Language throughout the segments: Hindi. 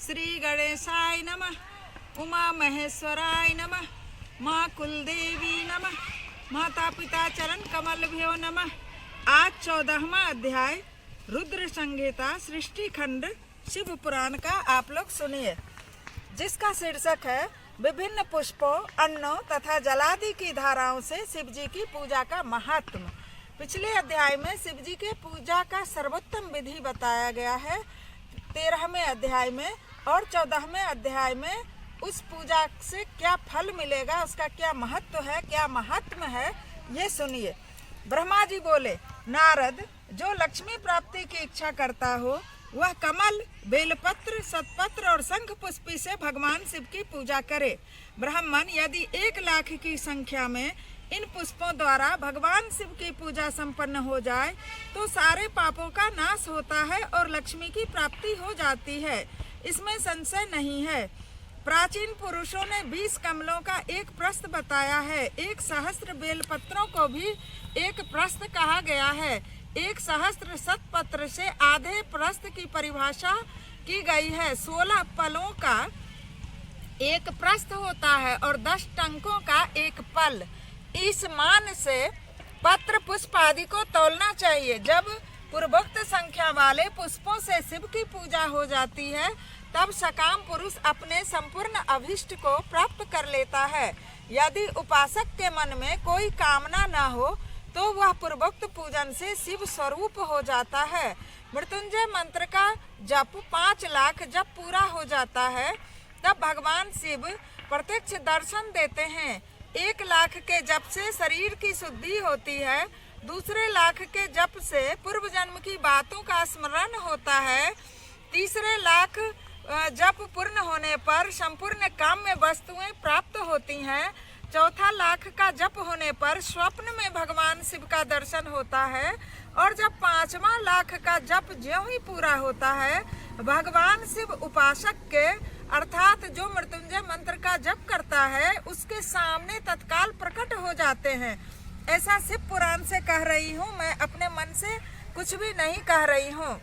श्री गणेशाय नमः, उमा महेश्वराय नमः, माँ कुलदेवी नमः, माता पिता चरण कमलभ्यो नमः। आज 14वां अध्याय रुद्र संहिता सृष्टि खंड शिव पुराण का आप लोग सुनिए, जिसका शीर्षक है विभिन्न पुष्पों, अन्नों तथा जलादि की धाराओं से शिव जी की पूजा का महात्म। पिछले अध्याय में शिव जी के पूजा का सर्वोत्तम विधि बताया गया है 13वें अध्याय में, और 14वें अध्याय में उस पूजा से क्या फल मिलेगा, उसका क्या महत्व है, क्या महात्म है, ये सुनिए। ब्रह्मा जी बोले, नारद, जो लक्ष्मी प्राप्ति की इच्छा करता हो वह कमल, बेलपत्र, सतपत्र और शंख पुष्पी से भगवान शिव की पूजा करे। ब्राह्मण, यदि 1 लाख की संख्या में इन पुष्पों द्वारा भगवान शिव की पूजा संपन्न हो जाए तो सारे पापों का नाश होता है और लक्ष्मी की प्राप्ति हो जाती है, इसमें संशय नहीं है। प्राचीन पुरुषों ने 20 कमलों का एक प्रस्थ बताया है। 1 सहस्त्र बेलपत्रों को भी एक प्रस्थ कहा गया है। 1 सहस्त्र सतपत्र से आधे प्रस्थ की परिभाषा की गई है। 16 पलों का एक प्रस्थ होता है और 10 टंकों का एक पल। इस मान से पत्र पुष्प आदि को तौलना चाहिए। जब पूर्वोक्त संख्या वाले पुष्पों से शिव की पूजा हो जाती है तब सकाम पुरुष अपने संपूर्ण अभिष्ट को प्राप्त कर लेता है। यदि उपासक के मन में कोई कामना न हो तो वह पूर्वोक्त पूजन से शिव स्वरूप हो जाता है। मृत्युंजय मंत्र का जप 5 लाख जब पूरा हो जाता है तब भगवान शिव प्रत्यक्ष दर्शन देते हैं। 1 लाख के जप से शरीर की शुद्धि होती है। दूसरे लाख के जप से पूर्व जन्म की बातों का स्मरण होता है। तीसरे लाख जप पूर्ण होने पर संपूर्ण काम्य वस्तुएं प्राप्त होती हैं। 4था लाख का जप होने पर स्वप्न में भगवान शिव का दर्शन होता है। और जब 5वां लाख का जप ज्यों ही पूरा होता है भगवान शिव उपासक के अर्थात जो मृत्युंजय मंत्र का जप करता है उसके सामने तत्काल प्रकट हो जाते हैं। ऐसा शिव पुराण से कह रही हूँ, मैं अपने मन से कुछ भी नहीं कह रही हूँ।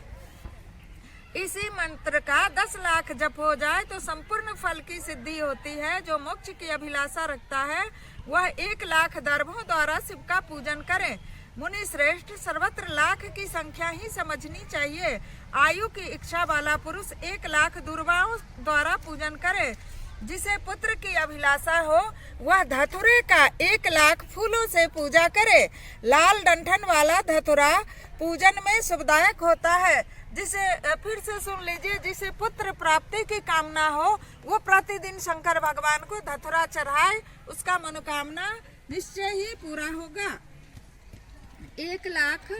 इसी मंत्र का 10 लाख जप हो जाए तो संपूर्ण फल की सिद्धि होती है। जो मोक्ष की अभिलाषा रखता है वह 1 लाख दर्भों द्वारा शिव का पूजन करे। मुनि श्रेष्ठ, सर्वत्र लाख की संख्या ही समझनी चाहिए। आयु की इच्छा वाला पुरुष 1 लाख दुर्वाओं द्वारा पूजन करे। जिसे पुत्र की अभिलाषा हो वह धतुरे का 1 लाख फूलों से पूजा करे। लाल डंठन वाला धतुरा पूजन में शुभदायक होता है। जिसे फिर से सुन लीजिए, जिसे पुत्र प्राप्ति की कामना हो वो प्रतिदिन शंकर भगवान को धतुरा चढ़ाए, उसका मनोकामना निश्चय ही पूरा होगा। 1 लाख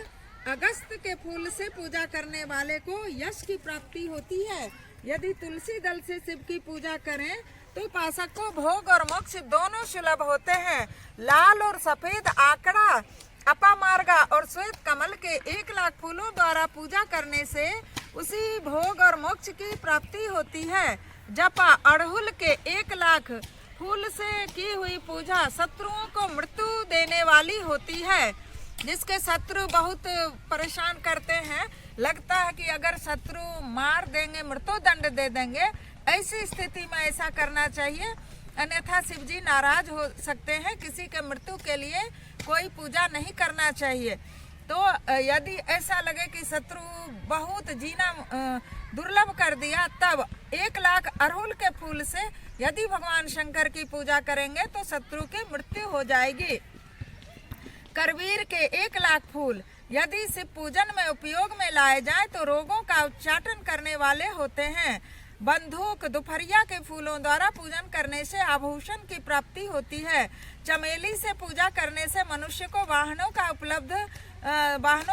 अगस्त के फूल से पूजा करने वाले को यश की प्राप्ति होती है। यदि तुलसी दल से शिव की पूजा करें तो उपासक को भोग और मोक्ष दोनों सुलभ होते हैं। लाल और सफेद आंकड़ा, अपामार्गा और श्वेत कमल के 1 लाख फूलों द्वारा पूजा करने से उसी भोग और मोक्ष की प्राप्ति होती है। जपा अड़हुल के 1 लाख फूल से की हुई पूजा शत्रुओं को मृत्यु देने वाली होती है। जिसके शत्रु बहुत परेशान करते हैं, लगता है कि अगर शत्रु मार देंगे, मृत्यु दंड दे देंगे, ऐसी स्थिति में ऐसा करना चाहिए, अन्यथा शिव जी नाराज हो सकते हैं। किसी के मृत्यु के लिए कोई पूजा नहीं करना चाहिए। तो यदि ऐसा लगे कि शत्रु बहुत जीना दुर्लभ कर दिया तब 1 लाख अड़हुल के फूल से यदि भगवान शंकर की पूजा करेंगे तो शत्रु की मृत्यु हो जाएगी। करवीर के 1 लाख फूल यदि शिव पूजन में उपयोग में लाए जाए तो रोगों का उच्चाटन करने वाले होते हैं। बंदूक, दोपहरिया के फूलों द्वारा पूजन करने से आभूषण की प्राप्ति होती है। चमेली से पूजा करने से मनुष्य को वाहनों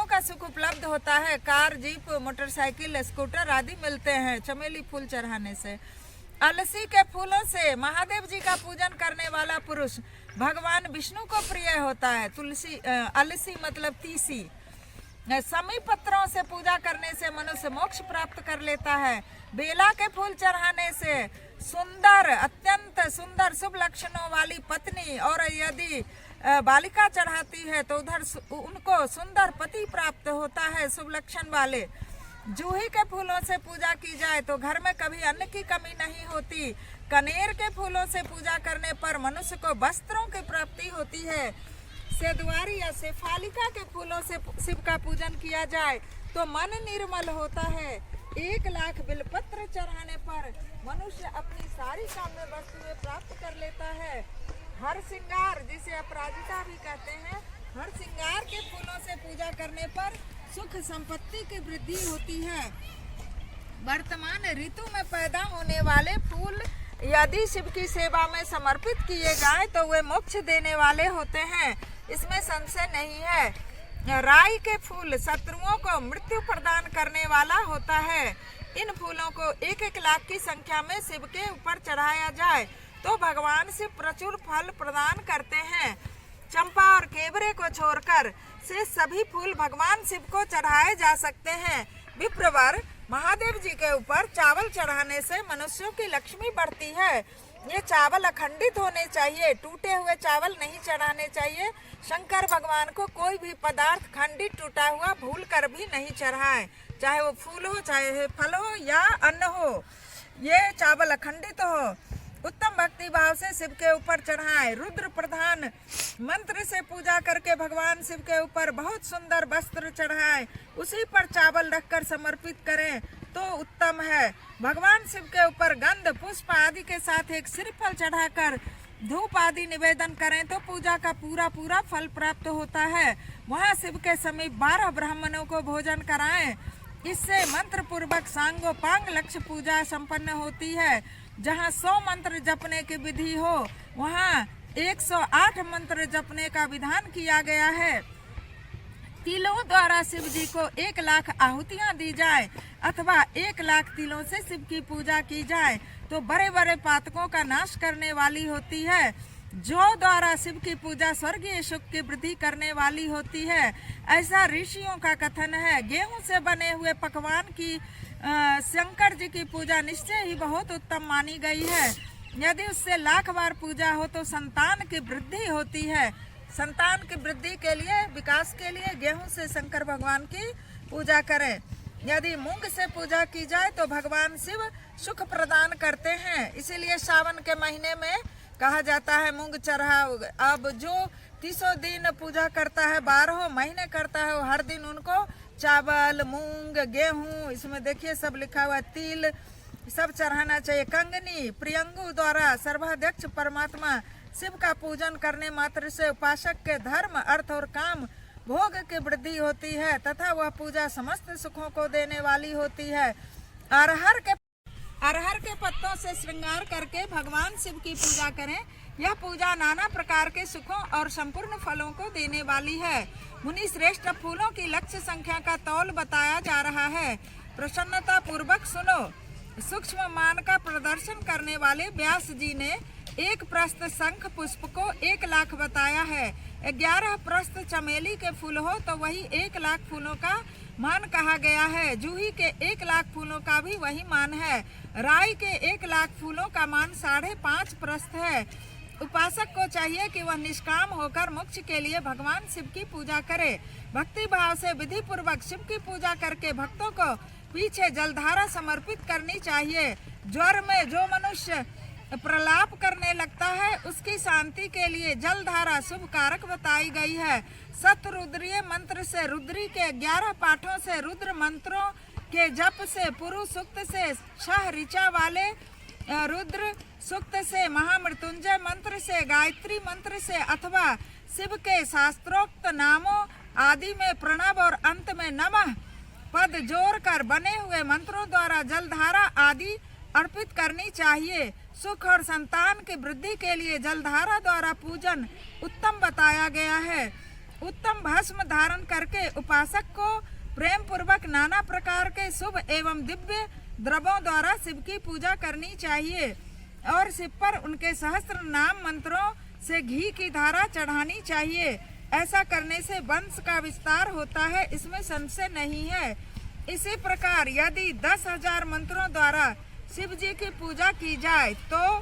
का सुख उपलब्ध होता है। कार, जीप, मोटरसाइकिल, स्कूटर आदि मिलते हैं चमेली फूल चढ़ाने से। अलसी के फूलों से महादेव जी का पूजन करने वाला पुरुष भगवान विष्णु को प्रिय होता है। अलसी मतलब तीसी। समी पत्रों से पूजा करने से मनुष्य मोक्ष प्राप्त कर लेता है। बेला के फूल चढ़ाने से सुंदर, अत्यंत सुंदर शुभ लक्षणों वाली पत्नी, और यदि बालिका चढ़ाती है तो उधर उनको सुंदर पति प्राप्त होता है शुभ लक्षण वाले। जूही के फूलों से पूजा की जाए तो घर में कभी अन्न की कमी नहीं होती। कनेर के फूलों से पूजा करने पर मनुष्य को वस्त्रों की प्राप्ति होती है। सेदवारी या शेफालिका के फूलों से शिव का पूजन किया जाए तो मन निर्मल होता है। 1 लाख बिलपत्र चढ़ाने पर मनुष्य अपनी सारी काम्य वस्तुएं प्राप्त कर लेता है। हर श्रृंगार, जिसे अपराजिता भी कहते हैं, हर श्रृंगार के फूलों से पूजा करने पर सुख संपत्ति की वृद्धि होती है। वर्तमान ऋतु में पैदा होने वाले फूल यदि शिव की सेवा में समर्पित किए जाएं तो वे मोक्ष देने वाले होते हैं, इसमें संशय नहीं है। राई के फूल शत्रुओं को मृत्यु प्रदान करने वाला होता है। इन फूलों को 1-1 लाख की संख्या में शिव के ऊपर चढ़ाया जाए तो भगवान शिव प्रचुर फल प्रदान करते हैं। चंपा और केवरे को छोड़कर से सभी फूल भगवान शिव को चढ़ाए जा सकते हैं। विप्रवर, महादेव जी के ऊपर चावल चढ़ाने से मनुष्यों की लक्ष्मी बढ़ती है। ये चावल अखंडित होने चाहिए, टूटे हुए चावल नहीं चढ़ाने चाहिए। शंकर भगवान को कोई भी पदार्थ खंडित टूटा हुआ भूल कर भी नहीं चढ़ाए, चाहे वो फूल हो, चाहे फल हो या अन्न हो। ये चावल अखंडित हो। उत्तम भक्ति भाव से शिव के ऊपर चढ़ाएं। रुद्र प्रधान मंत्र से पूजा करके भगवान शिव के ऊपर बहुत सुंदर वस्त्र चढ़ाएं, उसी पर चावल रखकर समर्पित करें तो उत्तम है। भगवान शिव के ऊपर गंध पुष्प आदि के साथ एक श्रीफल चढ़ाकर धूप आदि निवेदन करें तो पूजा का पूरा फल प्राप्त होता है। वहाँ शिव के समीप 12 ब्राह्मणों को भोजन कराएं। इससे मंत्र पूर्वक सांगोपांग लक्ष्य पूजा संपन्न होती है। जहाँ 100 मंत्र जपने की विधि हो वहाँ 108 मंत्र जपने का विधान किया गया है। तिलों द्वारा शिव जी को 1 लाख आहुतियाँ दी जाए अथवा 1 लाख तिलों से शिव की पूजा की जाए तो बड़े बड़े पातकों का नाश करने वाली होती है। जौ द्वारा शिव की पूजा स्वर्गीय सुख की वृद्धि करने वाली होती है, ऐसा ऋषियों का कथन है। गेहूं से बने हुए पकवान की शंकर जी की पूजा निश्चय ही बहुत उत्तम मानी गई है। यदि उससे लाख बार पूजा हो तो संतान की वृद्धि होती है। संतान की वृद्धि के लिए, विकास के लिए गेहूं से शंकर भगवान की पूजा करें। यदि मूंग से पूजा की जाए तो भगवान शिव सुख प्रदान करते हैं, इसीलिए सावन के महीने में कहा जाता है मूंग चढ़ाओ। अब जो 30 दिन पूजा करता है, 12 महीने करता है, हर दिन उनको चावल, मूंग, गेहूं, इसमें देखिए सब लिखा हुआ, तिल, सब चढ़ाना चाहिए। कंगनी, प्रियंगु द्वारा सर्वाध्यक्ष परमात्मा शिव का पूजन करने मात्र से उपासक के धर्म, अर्थ और काम भोग की वृद्धि होती है तथा वह पूजा समस्त सुखों को देने वाली होती है। अरहर के पत्तों से श्रृंगार करके भगवान शिव की पूजा करें। यह पूजा नाना प्रकार के सुखों और संपूर्ण फलों को देने वाली है। मुनि श्रेष्ठ फूलों की लक्ष्य संख्या का तौल बताया जा रहा है, प्रसन्नता पूर्वक सुनो। सूक्ष्म मान का प्रदर्शन करने वाले व्यास जी ने एक प्रस्थ शंख पुष्प को 1 लाख बताया है। 11 प्रस्थ चमेली के फूल हो तो वही 1 लाख फूलों का मान कहा गया है। जूही के 1 लाख फूलों का भी वही मान है। राई के 1 लाख फूलों का मान 5.5 प्रस्थ है। उपासक को चाहिए कि वह निष्काम होकर मोक्ष के लिए भगवान शिव की पूजा करे। भक्ति भाव से विधि पूर्वक शिव की पूजा करके भक्तों को पीछे जलधारा समर्पित करनी चाहिए। ज्वर में जो मनुष्य प्रलाप करने लगता है उसकी शांति के लिए जलधारा शुभ कारक बताई गई है। सतरुद्रीय मंत्र से रुद्री के 11 पाठों से, रुद्र मंत्रों के जप से, पुरुष सूक्त से, 6 ऋचा वाले रुद्र सूक्त से, महामृत्युंजय मंत्र से, गायत्री मंत्र से अथवा शिव के शास्त्रोक्त नामों आदि में प्रणव और अंत में नमः पद जोड़कर बने हुए मंत्रों द्वारा जलधारा आदि अर्पित करनी चाहिए। सुख और संतान की वृद्धि के लिए जलधारा द्वारा पूजन उत्तम बताया गया है। उत्तम भस्म धारण करके उपासक को प्रेम पूर्वक नाना प्रकार के शुभ एवं दिव्य द्रव्यों द्वारा शिव की पूजा करनी चाहिए और शिव पर उनके सहस्त्र नाम मंत्रों से घी की धारा चढ़ानी चाहिए। ऐसा करने से वंश का विस्तार होता है, इसमें संशय नहीं है। इसी प्रकार यदि 10,000 मंत्रों द्वारा शिव जी की पूजा की जाए तो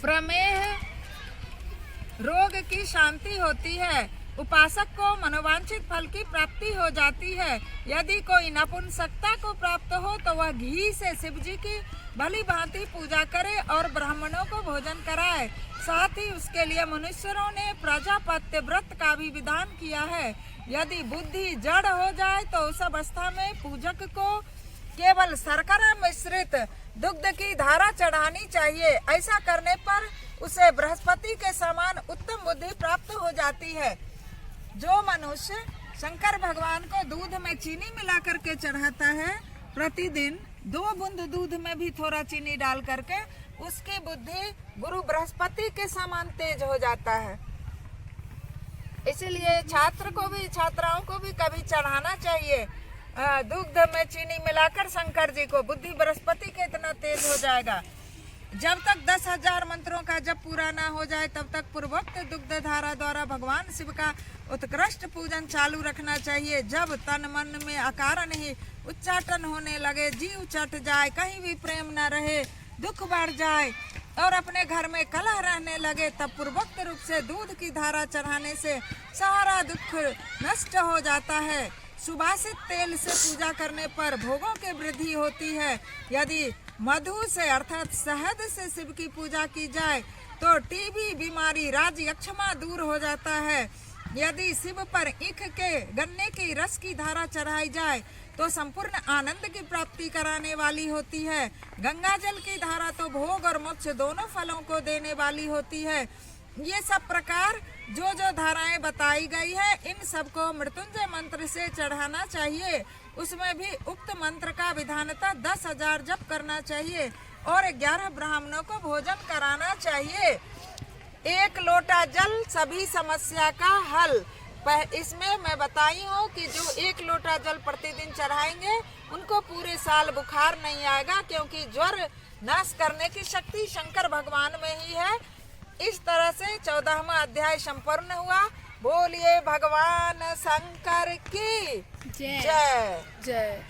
प्रमेह रोग की शांति होती है। उपासक को मनोवांछित फल की प्राप्ति हो जाती है। यदि कोई नपुंसकता को प्राप्त हो तो वह घी से शिव जी की भली भांति पूजा करे और ब्राह्मणों को भोजन कराए। साथ ही उसके लिए मनुष्यों ने प्रजापत्य व्रत का भी विधान किया है। यदि बुद्धि जड़ हो जाए तो उस अवस्था में पूजक को केवल शर्करा मिश्रित दुग्ध की धारा चढ़ानी चाहिए। ऐसा करने पर उसे बृहस्पति के समान उत्तम बुद्धि प्राप्त हो जाती है। जो मनुष्य शंकर भगवान को दूध में चीनी मिलाकर के चढ़ाता है, प्रतिदिन 2 बूंद दूध में भी थोड़ा चीनी डाल करके, उसकी बुद्धि गुरु बृहस्पति के समान तेज हो जाता है। इसलिए छात्राओं को भी कभी चढ़ाना चाहिए दूध में चीनी मिलाकर शंकर जी को। बुद्धि बृहस्पति के इतना तेज हो जाएगा। जब तक 10,000 मंत्रों का जब पूरा ना हो जाए तब तक पूर्वोक्त दुग्ध धारा द्वारा भगवान शिव का उत्कृष्ट पूजन चालू रखना चाहिए। जब तन मन में अकारण ही उच्चाटन होने लगे, जीव चट जाए, कहीं भी प्रेम न रहे, दुख बढ़ जाए और अपने घर में कलह रहने लगे, तब पूर्वोक्त रूप से दूध की धारा चढ़ाने से सारा दुख नष्ट हो जाता है। सुवासित तेल से पूजा करने पर भोगों की वृद्धि होती है। यदि मधु से अर्थात शहद से शिव की पूजा की जाए तो टीबी बीमारी, राज यक्षमा दूर हो जाता है। यदि शिव पर ईख के गन्ने की रस की धारा चढ़ाई जाए तो संपूर्ण आनंद की प्राप्ति कराने वाली होती है। गंगा जल की धारा तो भोग और मोक्ष दोनों फलों को देने वाली होती है। ये सब प्रकार जो धाराएं बताई गई है, इन सबको मृत्युंजय मंत्र से चढ़ाना चाहिए। उसमें भी उक्त मंत्र का विधानतः 10,000 जप करना चाहिए और 11 ब्राह्मणों को भोजन कराना चाहिए। 1 लोटा जल सभी समस्या का हल। इसमें मैं बताई हूँ कि जो 1 लोटा जल प्रतिदिन चढ़ाएंगे उनको पूरे साल बुखार नहीं आएगा, क्योंकि ज्वर नाश करने की शक्ति शंकर भगवान में ही है। इस तरह से 14वां अध्याय संपूर्ण हुआ। बोलिए भगवान शंकर की जय जय।